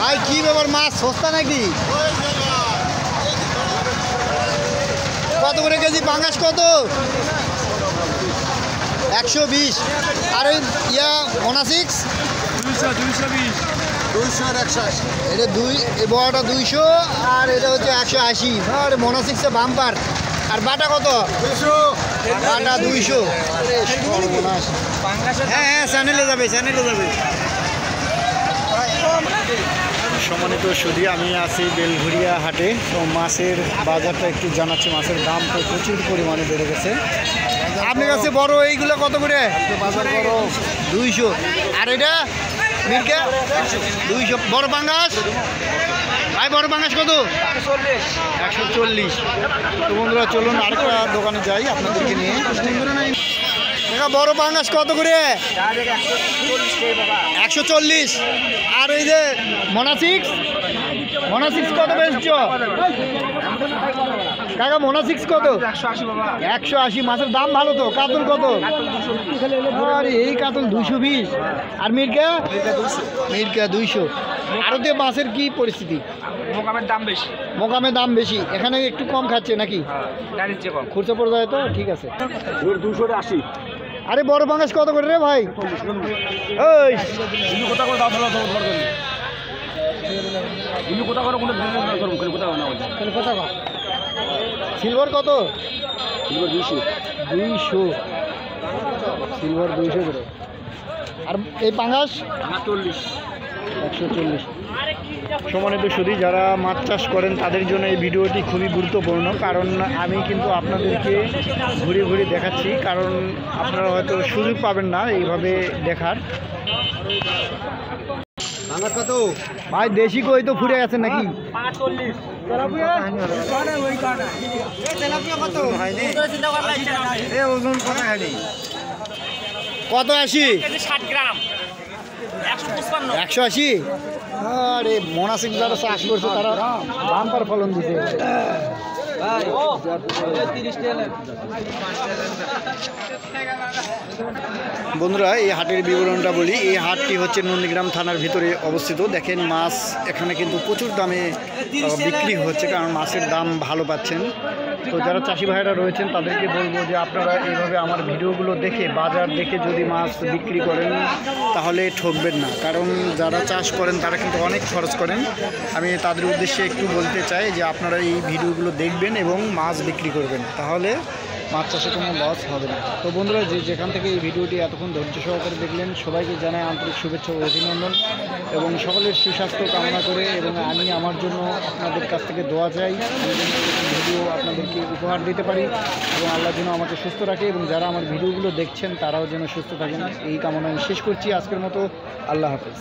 ভাই কি ব্যাপার, মাছ সস্তা নাকি? কত করে কেজি পাঙ্গাস? কত? 120। আর ওই ইয়া মোনাসিক্স 200 আর 180। এটা এই বড়টা 200 আর এটা হচ্ছে 180। আর মোনাসিক্সে বাম্পার। আর বাটা কত? 200। বাটা 200। হ্যাঁ হ্যাঁ, চ্যানেলে যাবে। সম্মানিত সুধী, আমি আছি বেলঘরিয়া হাটে। তো মাছের বাজারটা একটু জানাচ্ছি। মাছের দাম তো প্রচুর পরিমাণে বেড়ে গেছে। আপনার কাছে বড় এইগুলো কত করে? বাজার বড় 200। আর এটা মির্কা 200। বড় পাঙ্গাস ভাই, বড় পাঙ্গাস কত? 140। তো বন্ধুরা চলুন আরেকটা দোকানে যাই আপনাদেরকে নিয়ে। বড় পাঙ্গাস কত করে? 140। আর ওই যে মোনাসিক্স কত বেচছ কাকা? মোনাসিক্স কত? 180। মাছের দাম ভালো তো। কাতল কত? আরে এই কাতল 220। আর মির্কা 200। আরতে মাছের কি পরিস্থিতি? মোকামের দাম বেশি। এখানে একটু কম খাচ্ছে নাকি? খুচরা পড়ে যায় তো? ঠিক আছে। 280। আরে বড় পাঙ্গাস কত করে রে ভাই? সিলভার কত? 200। সিলভার 200 করে। আর এই পাঙ্গাস 140। সম্মানিত সুধী, যারা মাছ চাষ করেন তাদের জন্য এই ভিডিওটি খুবই গুরুত্বপূর্ণ। কারণ আমি কিন্তু আপনাদেরকে ঘুরে দেখাচ্ছি, কারণ আপনারা হয়তো সুযোগ পাবেন না এইভাবে দেখার। কত ভাই? দেশি কই তো ফুরে গেছে নাকি? কত? 80। 180। আরে মোনাসিক্স যারা চাষ করছে তারা বাম্পার ফলন দিছে। বন্ধুরা এই হাটের বিবরণটা বলি। এই হাটটি হচ্ছে নন্দীগ্রাম থানার ভিতরে অবস্থিত। দেখেন মাছ এখানে কিন্তু প্রচুর দামে বিক্রি হচ্ছে, কারণ মাছের দাম ভালো পাচ্ছেন। তো যারা চাষি ভাইরা রয়েছেন তাদেরকে বলবো যে আপনারা এইভাবে আমার ভিডিওগুলো দেখে বাজার দেখে যদি মাছ বিক্রি করেন তাহলে ঠকবেন না। কারণ যারা চাষ করেন তারা কিন্তু অনেক খরচ করেন। আমি তাদের উদ্দেশ্যে একটু বলতে চাই যে আপনারা এই ভিডিওগুলো দেখবেন এবং মাছ বিক্রি করবেন, তাহলে মাছ চাষে কোনো লস হবে না। তো বন্ধুরা যেখান থেকে এই ভিডিওটি এতক্ষণ ধৈর্য সহকারে দেখলেন সবাইকে জানাই আন্তরিক শুভেচ্ছা ও অভিনন্দন এবং সকলের সুস্বাস্থ্য কামনা করে, এবং আমি আমার জন্য আপনাদের কাছ থেকে দোয়া চাই ভিডিও আপনাদেরকে উপহার দিতে পারি এবং আল্লাহ যেন আমাকে সুস্থ রাখে এবং যারা আমার ভিডিওগুলো দেখছেন তারাও যেন সুস্থ থাকেন, এই কামনা আমি শেষ করছি। আজকের মতো আল্লাহ হাফেজ।